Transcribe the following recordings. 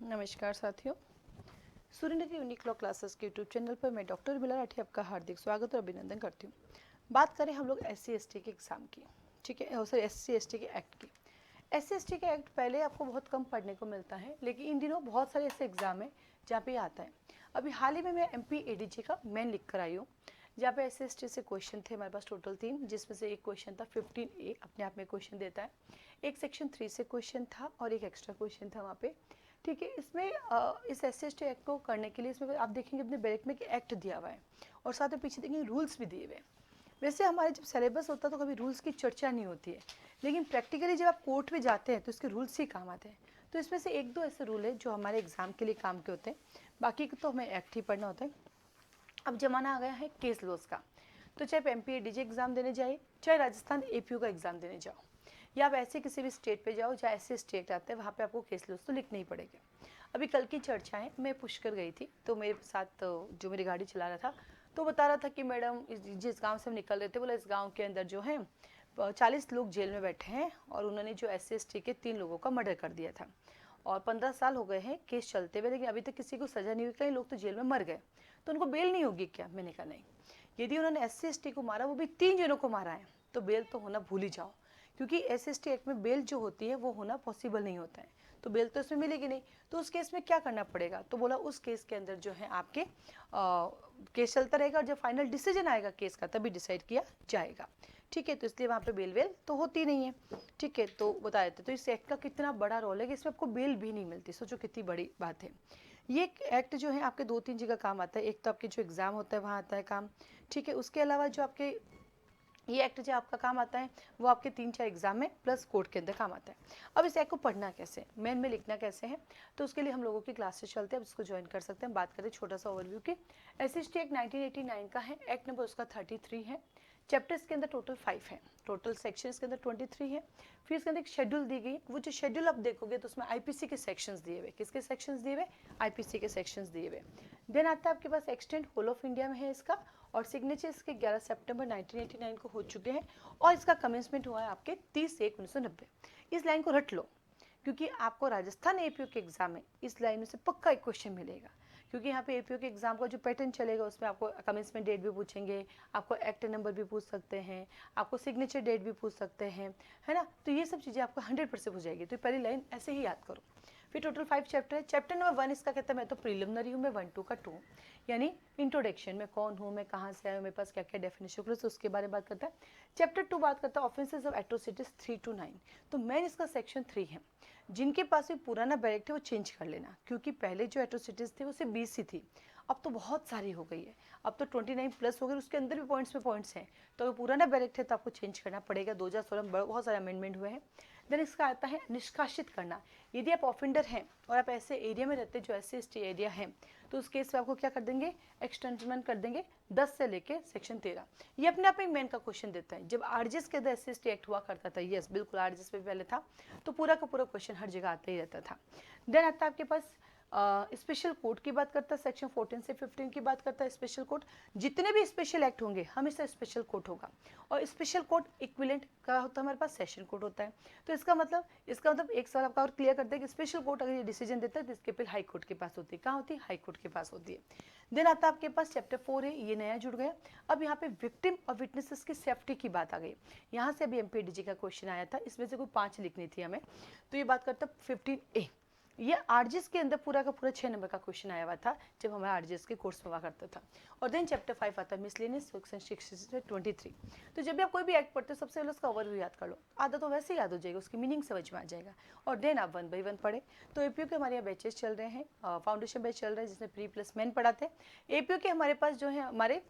नमस्कार साथियों, सूर्यनिधि unique law classes के यूट्यूब चैनल पर मैं डॉक्टर बिला राठी आपका हार्दिक स्वागत और अभिनंदन करती हूँ। बात करें हम लोग SC/ST के एग्ज़ाम की, ठीक है, और सर SC/ST के एक्ट की। SC/ST के एक्ट पहले आपको बहुत कम पढ़ने को मिलता है, लेकिन इन दिनों बहुत सारे ऐसे एग्ज़ाम हैं जहाँ पे आता है। अभी हाल ही में मैं MP ADJ का मेन लिख कर आई हूँ, जहाँ पे SC/ST से क्वेश्चन थे हमारे पास टोटल 3, जिसमें से एक क्वेश्चन था 15A, अपने आप में क्वेश्चन देता है, एक सेक्शन 3 से क्वेश्चन था और एक एक्स्ट्रा क्वेश्चन था वहाँ पे, ठीक है। इसमें इस SC/ST एक्ट को करने के लिए इसमें आप देखेंगे अपने बैरक में कि एक्ट दिया हुआ है और साथ में पीछे देखेंगे रूल्स भी दिए हुए हैं। वैसे हमारे जब सिलेबस होता है तो कभी रूल्स की चर्चा नहीं होती है, लेकिन प्रैक्टिकली जब आप कोर्ट में जाते हैं तो इसके रूल्स ही काम आते हैं। तो इसमें से एक दो ऐसे रूल है जो हमारे एग्जाम के लिए काम के होते हैं, बाकी तो हमें एक्ट ही पढ़ना होता है। अब जमाना आ गया है केस लॉज का, तो चाहे MP ADJ एग्जाम देने जाए, चाहे राजस्थान APU का एग्जाम देने जाओ, या आप ऐसे किसी भी स्टेट पे जाओ जहाँ ऐसे स्टेट आते हैं, वहाँ पे आपको केस लॉज तो लिखने ही पड़ेगा। अभी कल की चर्चाएं, मैं पुष्कर गई थी तो मेरे साथ जो मेरी गाड़ी चला रहा था तो बता रहा था कि मैडम जिस गांव से हम निकल रहे थे, बोला इस गांव के अंदर जो है 40 लोग जेल में बैठे हैं और उन्होंने जो SC/ST के 3 लोगों का मर्डर कर दिया था और 15 साल हो गए हैं केस चलते हुए, लेकिन अभी तक किसी को सजा नहीं हुई, कई लोग तो जेल में मर गए, तो उनको बेल नहीं होगी क्या? मैंने कहा नहीं, यदि उन्होंने SC/ST को मारा, वो भी 3 जनों को मारा है, तो बेल तो होना भूल ही जाओ, क्योंकि SC/ST एक्ट में बेल जो होती है वो होना पॉसिबल नहीं होता है, तो बेल तो इसमें मिलेगी नहीं। तो उस केस में क्या करना पड़ेगा? तो बोला उस केस के अंदर जो है आपके केस चलता रहेगा और जब फाइनल डिसीजन आएगा केस का तभी डिसाइड किया जाएगा, ठीक है। तो इसलिए वहाँ पे बेल वेल तो होती नहीं है, ठीक है। तो बता देते, तो इस एक्ट का कितना बड़ा रोल है कि इसमें आपको बेल भी नहीं मिलती, सोचो कितनी बड़ी बात है। ये एक्ट जो है आपके 2-3 जगह काम आता है, एक तो आपके जो एग्ज़ाम होता है वहाँ आता है काम, ठीक है। उसके अलावा जो आपके ये एक्ट जो आपका काम आता है वो आपके 3-4 एग्जाम में प्लस कोर्ट के अंदर काम आता है। अब इस एक्ट को पढ़ना कैसे, मेन में लिखना कैसे है, तो उसके लिए हम लोगों की क्लासेस चलते हैं, अब इसको ज्वाइन कर सकते हैं। बात करें छोटा सा ओवरव्यू की, SC/ST एक्ट 1989 का है, एक्ट नंबर उसका 33 है, चैप्टर्स के अंदर टोटल 5 है, टोटल सेक्शंस के अंदर 23 है, फिर इसके अंदर एक शेड्यूल दी गई, वो जो शेड्यूल आप देखोगे तो उसमें IPC के सेक्शंस दिए हुए, किसके सेक्शंस दिए हुए? IPC के सेक्शंस दिए हुए। देन आता है आपके पास एक्सटेंड होल ऑफ इंडिया में है इसका, और सिग्नेचर इसके 11 सितंबर 1989 को हो चुके हैं और इसका कमेंसमेंट हुआ है आपके 30/1/1990। इस लाइन को रट लो, क्योंकि आपको राजस्थान APU के एग्जाम में इस लाइन में से पक्का एक क्वेश्चन मिलेगा, क्योंकि यहाँ पे APU के एग्जाम का जो पैटर्न चलेगा उसमें आपको कमेंसमेंट डेट भी पूछेंगे, आपको एक्ट नंबर भी पूछ सकते हैं, आपको सिग्नेचर डेट भी पूछ सकते हैं, है ना। तो ये सब चीज़ें आपको 100% हो जाएगी, तो पहली लाइन ऐसे ही याद करो। फिर टोटल 5 चैप्टर है। चैप्टर नंबर 1 इसका कहता है मैं तो प्रिलिमिनरी हूँ, मैं 1 2 का 2, यानी इंट्रोडक्शन, मैं कौन हूँ, मैं कहाँ से आया हूँ, मेरे पास क्या क्या डेफिनेशन प्लस उसके बारे में बात करता है। चैप्टर 2 बात करता है ऑफेंसेस ऑफ एट्रोसिटीज 3 to 9, तो मेन इसका सेक्शन 3 है। जिनके पास भी पुराना बैरेक्ट है वो चेंज कर लेना, क्योंकि पहले जो एट्रोसिटीज थे वो सिर्फ 20 ही थी, अब तो बहुत सारी हो गई है, अब तो 29 प्लस हो गई, उसके अंदर भी पॉइंट्स पे पॉइंट्स हैं, तो अगर पुराना बैरेक्ट है तो आपको चेंज करना पड़ेगा। 2016 में बहुत सारे अमेंडमेंट हुए हैं। देन इसका आता है निष्कासित करना, यदि आप ऑफेंडर हैं और आप ऐसे एरिया में रहते हैं जो SC/ST एरिया है, तो उस केस में आपको क्या कर देंगे? एक्सटेंडमेंट कर देंगे 10 से लेके सेक्शन 13। ये अपने आप में मेन का क्वेश्चन देता है। जब RGS के अंदर SC/ST एक्ट हुआ करता था, यस बिल्कुल RGS पे पहले था, तो पूरा का पूरा क्वेश्चन हर जगह आता ही रहता था। देन आता है आपके पास स्पेशल कोर्ट की बात करता है, सेक्शन 14 से 15 की बात करता है स्पेशल कोर्ट। जितने भी स्पेशल एक्ट होंगे हमेशा स्पेशल कोर्ट होगा, और स्पेशल कोर्ट इक्विवेलेंट का होता है हमारे पास सेशन कोर्ट होता है। तो इसका मतलब एक सवाल आपका और क्लियर करते हैं कि स्पेशल कोर्ट अगर ये डिसीजन देता है तो इसके अपील हाई कोर्ट के पास होती है। कहाँ होती है? हाई कोर्ट के पास होती है। देन आता है आपके पास चैप्टर 4 है, ये नया जुड़ गया। अब यहाँ पे विक्टिम और विटनेसेस की सेफ्टी की बात आ गई। यहाँ से अभी MP ADJ का क्वेश्चन आया था, इसमें से कोई 5 लिखनी थी हमें, तो ये बात करता 15A। ये RGS के अंदर पूरा का पूरा 6 नंबर का क्वेश्चन आया हुआ था जब हमारा RGS के कोर्स में हुआ करता था। और देन चैप्टर 5 आता है मिसलेनियस सेक्शन 6 से 23। तो जब भी आप कोई भी एक्ट पढ़ते हो सबसे पहले उसका ओवरव्यू याद कर लो, आधा तो वैसे ही याद हो जाएगा, उसकी मीनिंग समझ में आ जाएगा, और देन आप 1 by 1 पढ़े। तो APU के हमारे यहाँ बैचेस चल रहे हैं, फाउंडेशन बैच चल रहा है जिसमें प्री प्लस मेन पढ़ाते हैं। APU के हमारे पास जो है हमारे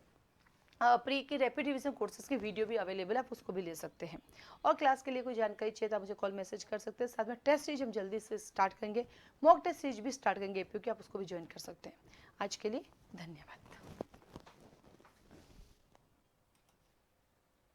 प्री की रैपिड रिवीजन कोर्सेज की वीडियो भी अवेलेबल है, आप उसको भी ले सकते हैं। और क्लास के लिए कोई जानकारी चाहिए तो आप मुझे कॉल मैसेज कर सकते हैं। साथ में टेस्ट सीरीज हम जल्दी से स्टार्ट करेंगे, मॉक टेस्ट सीरीज भी स्टार्ट करेंगे APU की, आप उसको भी ज्वाइन कर सकते हैं। आज के लिए धन्यवाद।